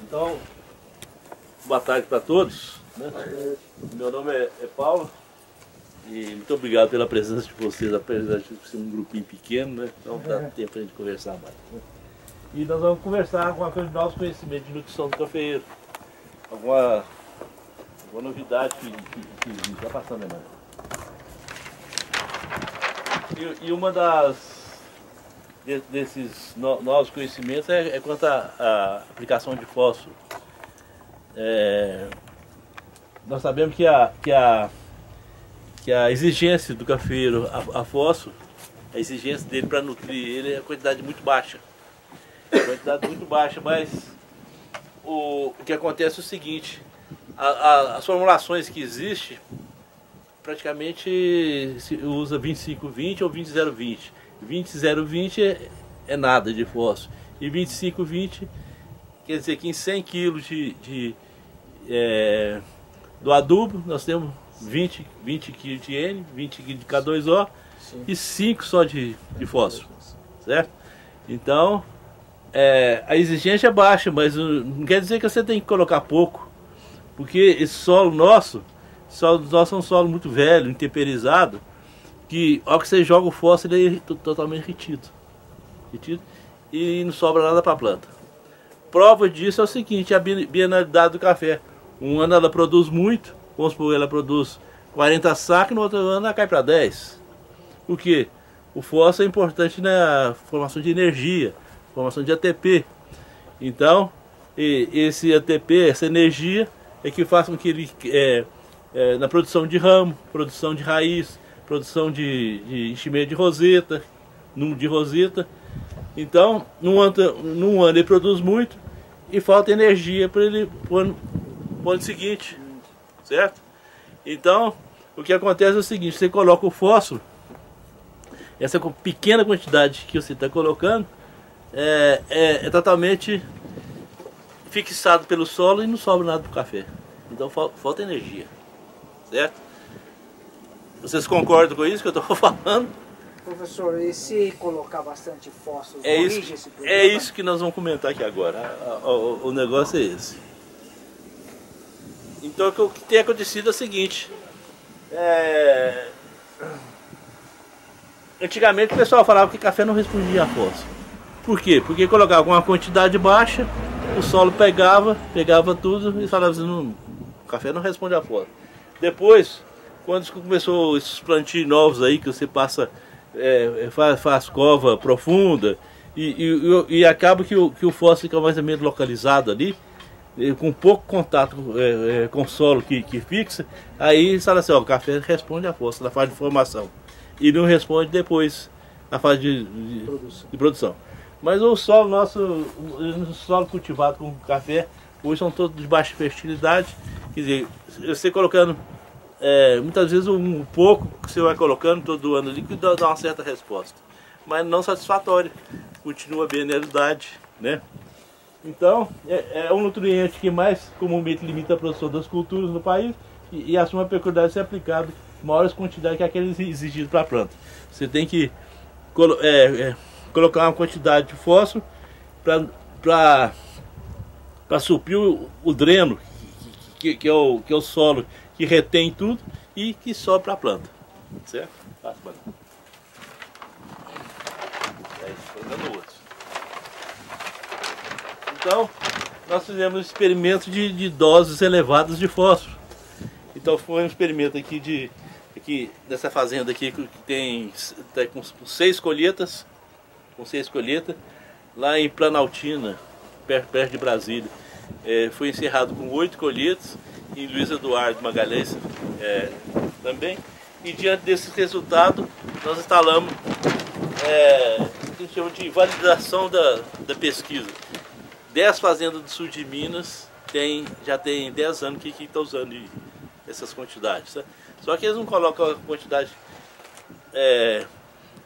Então, boa tarde para todos, né? Meu nome é Paulo e muito obrigado pela presença de vocês, apesar de ser um grupinho pequeno, né? Então dá tempo para a gente conversar mais, né? E nós vamos conversar com aquele nosso conhecimento de nutrição do cafeeiro. Alguma novidade que está passando, né, mano? E uma desses novos conhecimentos é quanto à aplicação de fósforo. Nós sabemos que a exigência do cafeeiro a fósforo, a exigência dele para nutrir ele é a quantidade muito baixa. Mas o que acontece é o seguinte: as formulações que existem, praticamente se usa 25-20 ou 20-0-20. 20-0-20 é nada de fósforo. E 25-20 quer dizer que em 100 kg do adubo nós temos 20 kg de N, 20 kg de K2O. Sim. E 5 só de fósforo, certo? Então a exigência é baixa, mas não quer dizer que você tem que colocar pouco, porque esse solo nosso é um solo muito velho, intemperizado, que ao que você joga o fósforo ele é totalmente retido e não sobra nada para a planta. Prova disso é o seguinte: a bienalidade do café. Um ano ela produz muito, vamos supor, ela produz 40 sacos, no outro ano ela cai para 10. Por quê? O fósforo é importante na formação de energia, formação de ATP. Então, esse ATP, essa energia, é que faz com que ele, na produção de ramo, produção de raiz, produção de enchimento de roseta, Então, num ano ele produz muito e falta energia para ele pro ano seguinte, certo? Então, o que acontece é o seguinte: você coloca o fósforo, essa pequena quantidade que você está colocando é totalmente fixado pelo solo e não sobra nada para o café. Então falta energia, certo? Vocês concordam com isso que eu estou falando? Professor, e se colocar bastante fósforo, corrige esse problema? É isso que nós vamos comentar aqui agora. O negócio é esse. Então o que tem acontecido é o seguinte: antigamente o pessoal falava que café não respondia a fósforo. Por quê? Porque colocava uma quantidade baixa, o solo pegava tudo e falava assim: o café não responde a fósforo. Depois, quando começou esses plantios novos aí, que você passa, faz cova profunda e acaba que o fósforo fica mais ou menos localizado ali, com pouco contato com o solo que fixa, aí fala assim: o café responde a fósforo na fase de formação e não responde depois na fase de produção. Mas o solo nosso, o solo cultivado com café, hoje são todos de baixa fertilidade. Quer dizer, você colocando muitas vezes um pouco que você vai colocando todo ano ali, que dá uma certa resposta, mas não satisfatória, continua a bienalidade, né? Então é um nutriente que mais comumente limita a produção das culturas no país e assume a peculiaridade de ser aplicado em maiores quantidades que aqueles exigidos para a planta. Você tem que colocar uma quantidade de fósforo para suprir o dreno, que é o solo que retém tudo e que sobra para a planta, certo? Então, nós fizemos um experimento de doses elevadas de fósforo. Então foi um experimento aqui dessa fazenda aqui que tá com 6 colheitas, lá em Planaltina, perto de Brasília. Foi encerrado com 8 colheitas, em Luiz Eduardo Magalhães também. E diante desse resultado, nós instalamos o que a gente chama de validação da pesquisa. 10 fazendas do sul de Minas já tem 10 anos que estão usando essas quantidades. Tá? Só que eles não colocam a quantidade,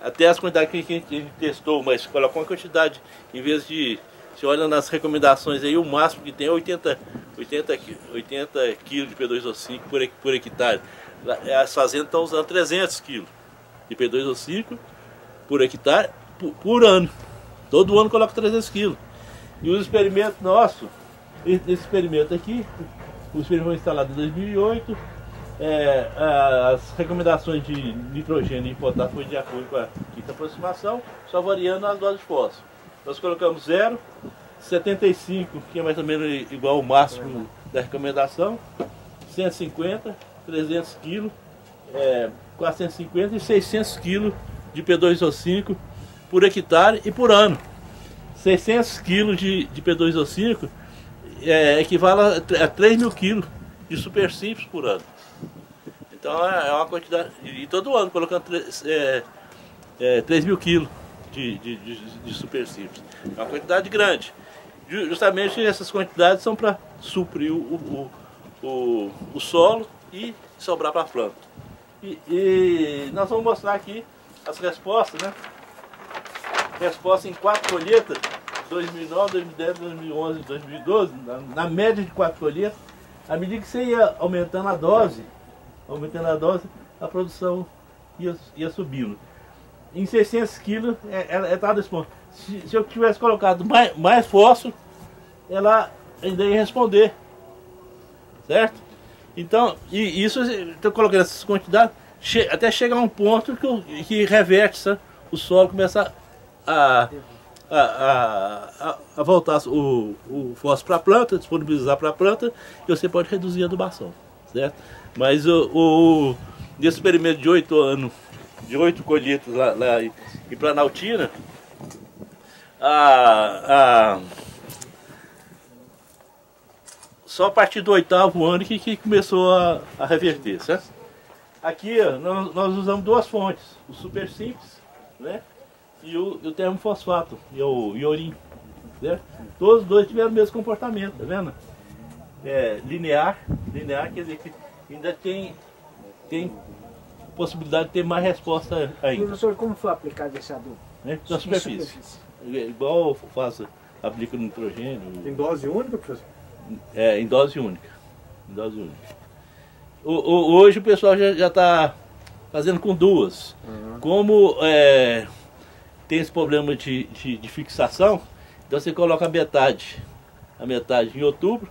até as quantidades que a gente testou, mas colocam uma quantidade, em vez de, você olha nas recomendações aí, o máximo que tem é 80 kg de P2O5 por hectare. As fazendas estão usando 300 kg de P2O5 por hectare por ano. Todo ano coloca 300 kg. E os experimentos nossos esse experimento aqui, o experimento foi instalado em 2008. As recomendações de nitrogênio e potássio foi de acordo com a quinta aproximação, só variando as doses de fósforo. Nós colocamos 0, 75, que é mais ou menos igual ao máximo da recomendação, 150, 300 kg, 450 e 600 kg de P2O5 por hectare e por ano. 600 kg de P2O5 equivale a 3.000 kg de super simples por ano. Então é uma quantidade, e todo ano colocando 3.000 kg de super simples. É uma quantidade grande. Justamente essas quantidades são para suprir o solo e sobrar para a planta. E nós vamos mostrar aqui as respostas, né? Resposta em 4 colheitas, 2009, 2010, 2011 e 2012, na média de 4 colheitas. À medida que você ia aumentando a dose, a produção ia subindo. Em 600 kg, estava desse ponto. Se eu tivesse colocado mais fósforo, ela ainda ia responder. Certo? Então, e isso, estou colocando essas quantidades, até chegar a um ponto que reverte, sabe? O solo começa a voltar o fósforo para a planta, disponibilizar para a planta, e você pode reduzir a adubação. Certo? Mas nesse experimento de 8 anos, de 8 colheitas lá em Planaltina, só a partir do 8º ano que começou a reverter, certo? Aqui nós usamos 2 fontes, o super simples, né? E o termofosfato, e o iorim, certo? Todos os dois tiveram o mesmo comportamento, tá vendo? Linear quer dizer que ainda tem possibilidade de ter mais resposta ainda. Professor, como foi aplicado esse adubo? Na superfície. Igual aplica no nitrogênio. Em dose única, professor? Em dose única. Hoje o pessoal já está fazendo com 2. Como tem esse problema de fixação, então você coloca a metade em outubro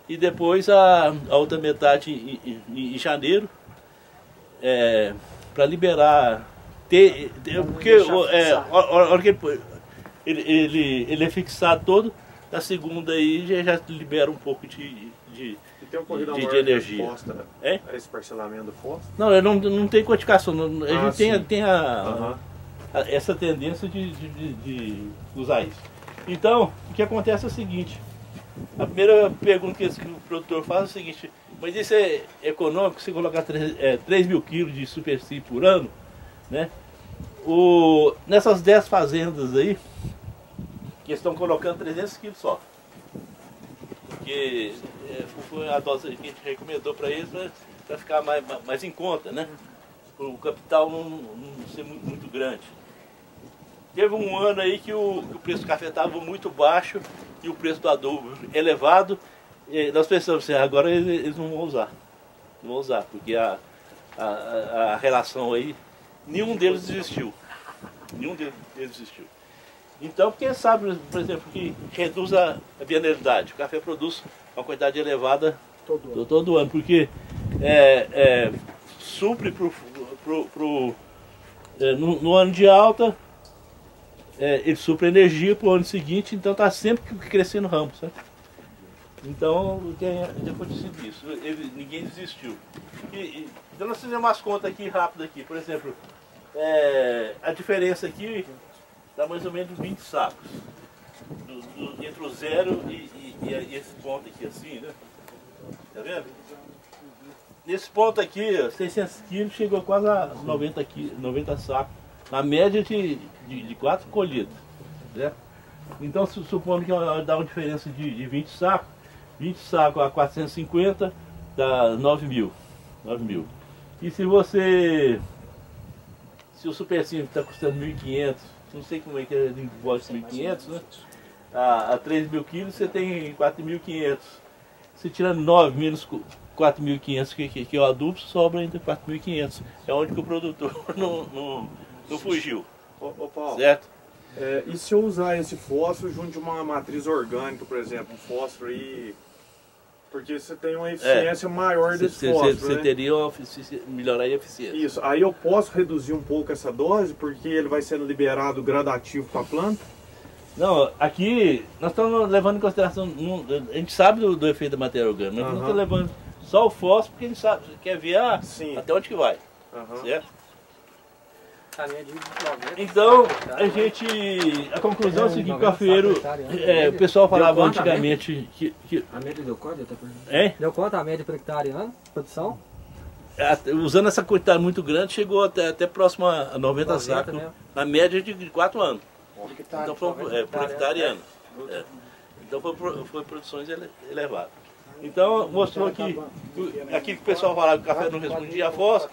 e depois a outra metade em janeiro, para liberar. Porque a hora que ele é fixado todo, na segunda aí já libera um pouco de energia. Esse parcelamento do fósforo? Não, não tem quantificação. A gente tem essa tendência de usar isso. Então, o que acontece é o seguinte. A primeira pergunta que o produtor faz é o seguinte: mas isso é econômico, você colocar 3.000 kg de super simples por ano, né? Nessas 10 fazendas aí, que estão colocando 300 kg só. Porque foi a dose que a gente recomendou para eles para ficar mais em conta, né? Para o capital não ser muito grande. Teve um ano aí que o preço do café estava muito baixo e o preço do adubo elevado. E nós pensamos assim, agora eles não vão usar. Não vão usar, porque a relação aí, nenhum deles desistiu. Então, quem sabe, por exemplo, que reduz a bienalidade. O café produz uma quantidade elevada todo ano, porque supre no ano de alta, ele supre energia para o ano seguinte, então está sempre crescendo o ramo, certo? Então tem acontecido isso, ninguém desistiu. Então nós fizemos umas contas aqui rápidas aqui, por exemplo, a diferença aqui dá mais ou menos 20 sacos. Entre o 0 e esse ponto aqui assim, né? Tá vendo? Nesse ponto aqui, 600 kg chegou quase a 90 sacos, na média de 4 colhidas, né? Então, supondo que dá uma diferença de 20 sacos a 450 dá 9.000. E se o super simples está custando 1.500, não sei como é que é de 1.500, né? A 3.000 kg você tem 4.500. Se tirando 9 menos 4.500 que é o adubo, sobra ainda 4.500. É onde que o produtor não fugiu. Ô Paulo, certo? E se eu usar esse fósforo junto de uma matriz orgânica, por exemplo, um fósforo aí... Porque você tem uma eficiência maior desse fósforo, Você teria melhoraria a eficiência. Isso. Aí eu posso reduzir um pouco essa dose, porque ele vai sendo liberado gradativo para a planta? Não, aqui nós estamos levando em consideração, a gente sabe do efeito da matéria orgânica, mas nós estamos levando só o fósforo porque a gente sabe, quer ver até onde que vai, certo? Então, a conclusão é a seguinte, o cafeeiro, o pessoal falava antigamente que... A média deu quanto? Deu quanto a média por hectare ano, produção? Usando essa quantidade muito grande, chegou até próximo a 90 sacos, na média de 4 anos. Então foi por hectare ano. Então foi produções elevadas. Então mostrou que aqui que o pessoal falava que o café não respondia a fósforo,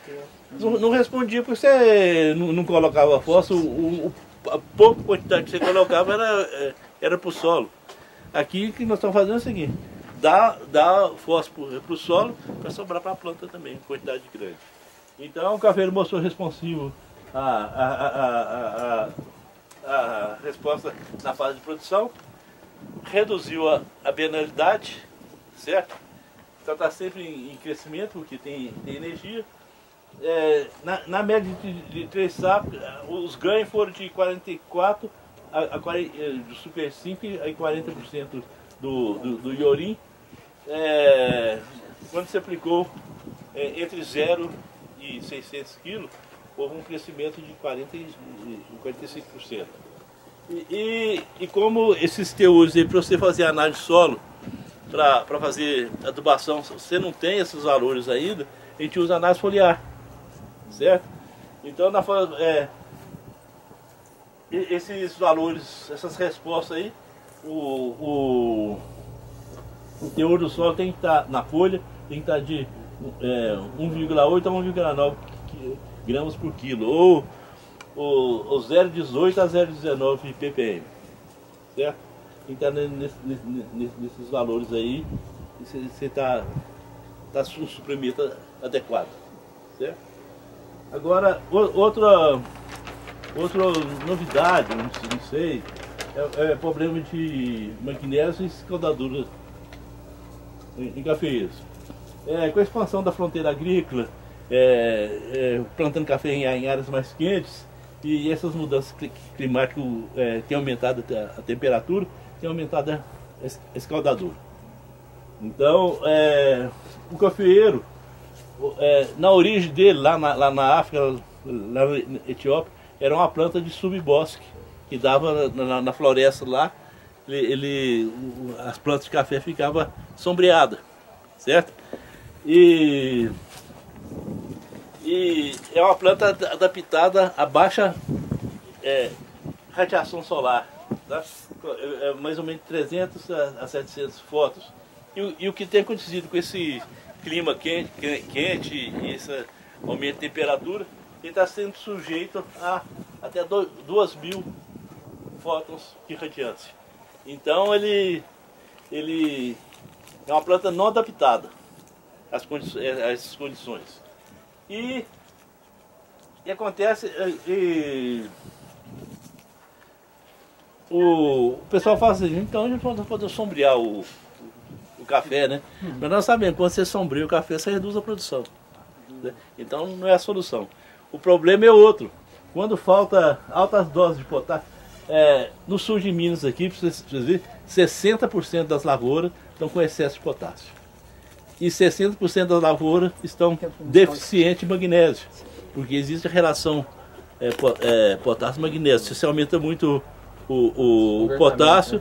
não respondia porque você não colocava fósforo, a pouca quantidade que você colocava era para o solo. Aqui o que nós estamos fazendo é o seguinte, dá fósforo para o solo para sobrar para a planta também, quantidade grande. Então o cafeiro mostrou responsivo a resposta na fase de produção, reduziu a penalidade, certo? Então está sempre em crescimento, porque tem energia. Na média de 3 sacos, os ganhos foram de 44% do Super 5 e 40% do Iorim. Quando se aplicou entre 0 e 600 kg, houve um crescimento de 45%. E como esses teores aí, para você fazer análise de solo, para fazer adubação, se você não tem esses valores ainda, a gente usa análise foliar, certo? Então, esses valores, essas respostas aí, o teor do solo tem que estar na folha, tem que estar de 1,8 a 1,9 gramas por quilo, ou 0,18 a 0,19 ppm, certo? Então nesses valores aí, você está um suprimento adequado, certo? Agora, outra novidade, não sei, é problema de magnésio e escaldadura em cafeeiros. Com a expansão da fronteira agrícola, plantando café em áreas mais quentes, e essas mudanças climáticas têm aumentado a temperatura, tem aumentado a escaldadura. Então, o cafeeiro, na origem dele, lá na África, lá na Etiópia, era uma planta de subbosque, que dava na floresta lá, as plantas de café ficavam sombreadas, certo? E é uma planta adaptada a baixa radiação solar, tá? Mais ou menos 300 a 700 fótons. E o que tem acontecido com esse clima quente e esse aumento de temperatura, ele está sendo sujeito a até 2.000 fótons de radiância. Então ele é uma planta não adaptada a essas condições. E acontece, o pessoal fala assim, então a gente pode sombrear o café, né? Mas nós sabemos, quando você sombreia o café, você reduz a produção, né? Então não é a solução. O problema é outro. Quando falta altas doses de potássio, no sul de Minas aqui, para vocês verem, 60% das lavouras estão com excesso de potássio. E 60% das lavouras estão deficientes de magnésio. Porque existe a relação potássio-magnésio. Se você aumenta muito o potássio,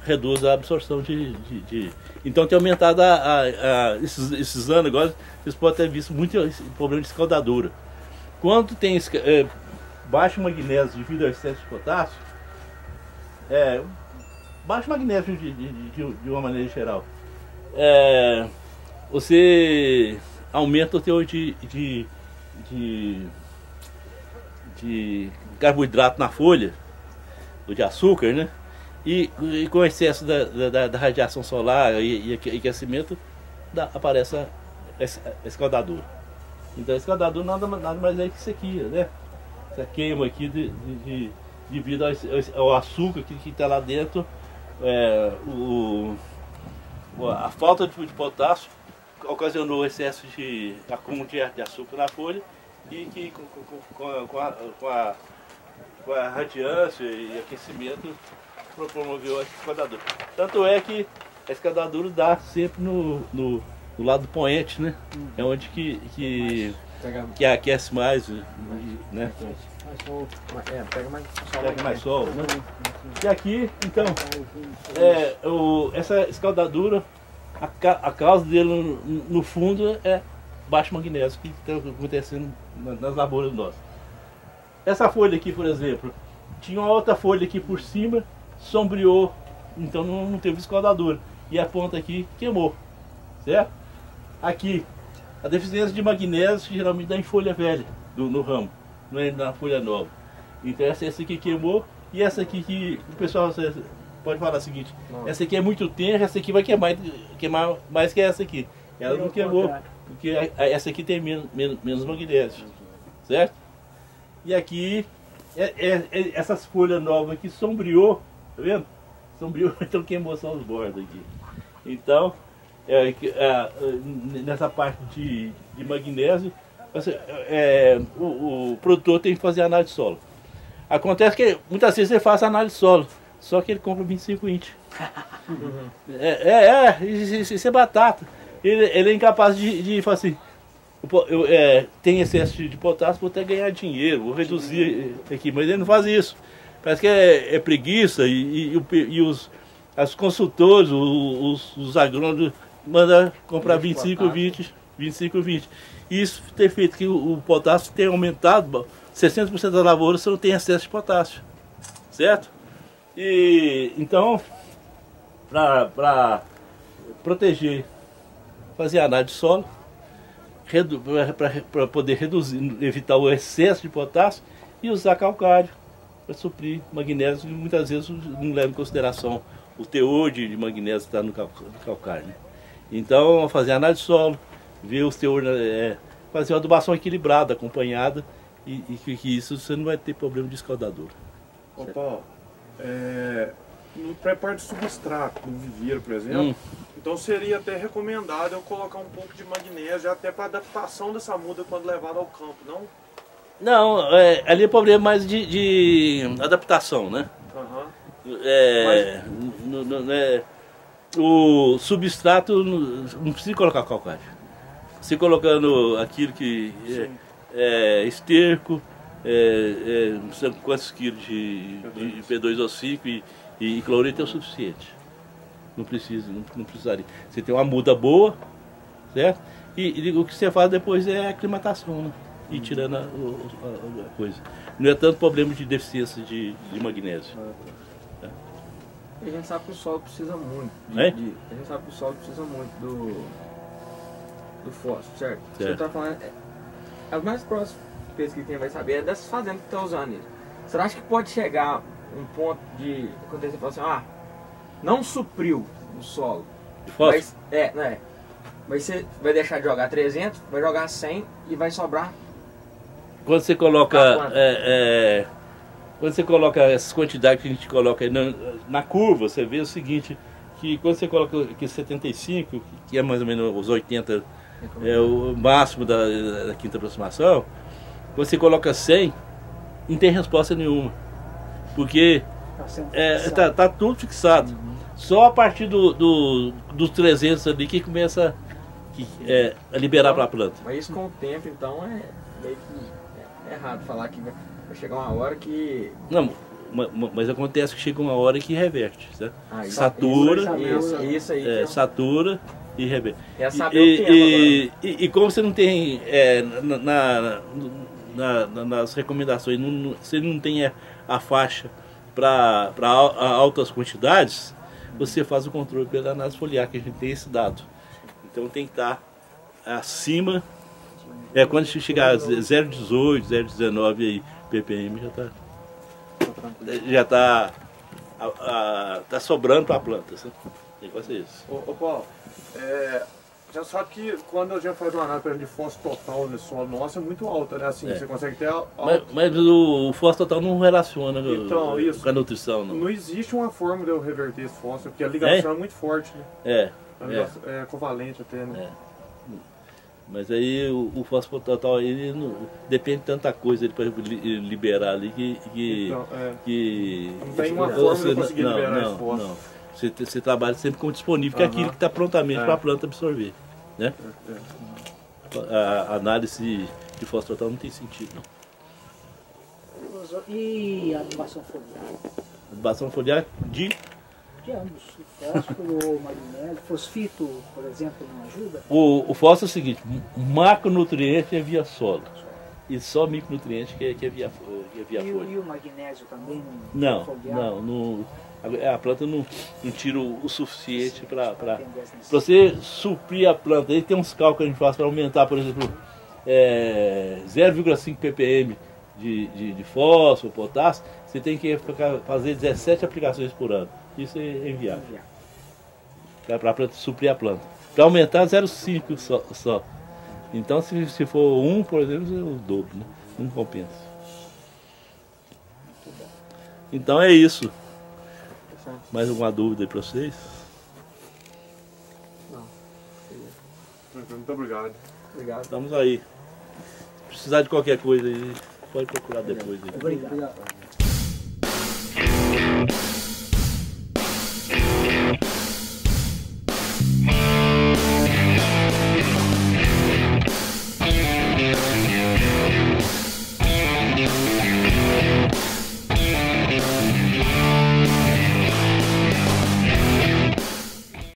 reduz a absorção Então tem aumentado esses anos agora, vocês podem ter visto muito problema de escaldadura. Quando tem baixo magnésio devido ao excesso de potássio, baixo magnésio de uma maneira geral, você aumenta o teor de carboidrato na folha, ou de açúcar, né? E com o excesso da radiação solar e aquecimento, aparece a escaldadura. Então a escaldadura nada mais é que isso aqui, né? Essa queima aqui devido ao açúcar que está lá dentro, a falta de potássio ocasionou excesso de acúmulo de açúcar na folha e que com a radiância e aquecimento promoveu a escaldadura. Tanto é que a escaldadura dá sempre no lado do poente, né? É onde que aquece mais, né? Pega mais sol, né? E aqui, então, essa escaldadura, a causa dele no fundo é baixo magnésio, que está acontecendo nas lavouras nossas. Essa folha aqui, por exemplo, tinha uma outra folha aqui por cima, sombreou, então não teve escaldadura. E a ponta aqui queimou, certo? Aqui, a deficiência de magnésio geralmente dá em folha velha, no ramo, não é na folha nova. Então essa aqui queimou, e essa aqui que o pessoal pode falar o seguinte, essa aqui é muito tenra, essa aqui vai queimar mais que essa aqui. Ela não queimou, porque essa aqui tem menos magnésio, certo? E aqui, essas folhas novas aqui sombreou, tá vendo? Sombreou, então queimou só os bordos aqui. Então, nessa parte de magnésio, o produtor tem que fazer análise de solo. Acontece que muitas vezes ele faz análise de solo, só que ele compra 25 inch. Isso é batata. Ele é incapaz de falar assim, tem excesso de potássio, vou até ganhar dinheiro, vou reduzir aqui, mas ele não faz isso. Parece que é preguiça e os consultores, os agrônomos mandam comprar 25, 20. E isso tem feito que o potássio tenha aumentado, 60% da lavoura você não tem excesso de potássio, certo? E então, para proteger, fazer análise de solo, para poder reduzir, evitar o excesso de potássio e usar calcário para suprir magnésio, e muitas vezes não leva em consideração o teor de magnésio que está no calcário, né? Então, fazer análise de solo, ver os teor, fazer uma adubação equilibrada, acompanhada, e que isso você não vai ter problema de escaldadura. Ô Paulo, no preparo de substrato, no viveiro, por exemplo, então seria até recomendado eu colocar um pouco de magnésio até para adaptação dessa muda quando levada ao campo, não? Não, ali é problema mais de adaptação, né? O substrato não precisa colocar calcário. Se colocando aquilo que esterco, não sei quantos quilos de P2O5 e cloreto é o suficiente. Não precisaria. Você tem uma muda boa, certo? E o que você faz depois é a aclimatação, né? E tirando a coisa. Não é tanto problema de deficiência de magnésio. A gente sabe que o solo precisa muito. A gente sabe que o solo precisa muito do fósforo, certo? Você está falando. As mais próximas pesquisas que a gente vai saber é dessas fazendas que estão usando isso. Você acha que pode chegar um ponto de acontecer e falar assim, não supriu o solo. Mas, mas você vai deixar de jogar 300, vai jogar 100 e vai sobrar. Quando você coloca essas quantidades que a gente coloca aí na curva, você vê o seguinte, que quando você coloca aqui 75, que é mais ou menos os 80, é o máximo da quinta aproximação, quando você coloca 100, não tem resposta nenhuma, porque tá tudo fixado. Só a partir dos 300 ali que começa a liberar para a planta. Mas isso com o tempo, então, é meio que errado falar que vai chegar uma hora que... Não, mas acontece que chega uma hora que reverte, certo? Satura, isso aí, satura e reverte. É saber o tempo agora. E como você não tem, nas recomendações, você não tem a faixa para altas quantidades, você faz o controle pela análise foliar, que a gente tem esse dado. Então tem que estar acima, quando chegar a 0,18, 0,19 aí, ppm já está sobrando para a planta, sabe? Tem que fazer isso. Ô Paulo, Já sabe que quando a gente faz uma análise de fósforo total no solo nosso é muito alta, né? Assim, você consegue ter mas o fósforo total não relaciona então, isso. com a nutrição, não. Não existe uma forma de eu reverter esse fósforo, porque a ligação é muito forte, né? É covalente até, né? Mas aí o fósforo total ele não, depende de tanta coisa para liberar ali que não tem uma forma de conseguir liberar esse fósforo. Não. Você trabalha sempre com disponível, que é aquilo que está prontamente para a planta absorver. Né? A análise de fósforo total não tem sentido. Não. E a adubação foliar? Adubação foliar de ambos, fósforo, magnésio, fosfito, por exemplo, não ajuda? O fósforo é o seguinte, macronutriente é via solo. E só micronutriente que é via folha. E o magnésio também? Não. A planta não tira o suficiente para você suprir a planta. Aí tem uns cálculos que a gente faz para aumentar, por exemplo, 0,5 ppm de fósforo, potássio. Você tem que fazer 17 aplicações por ano. Isso é inviável. Para a planta suprir a planta. Para aumentar 0,5 só. Então se for 1, por exemplo, é o dobro, né? Não compensa. Então é isso. Mais alguma dúvida aí para vocês? Não. Muito obrigado. Obrigado. Estamos aí. Se precisar de qualquer coisa aí, pode procurar depois. Aí. Obrigado.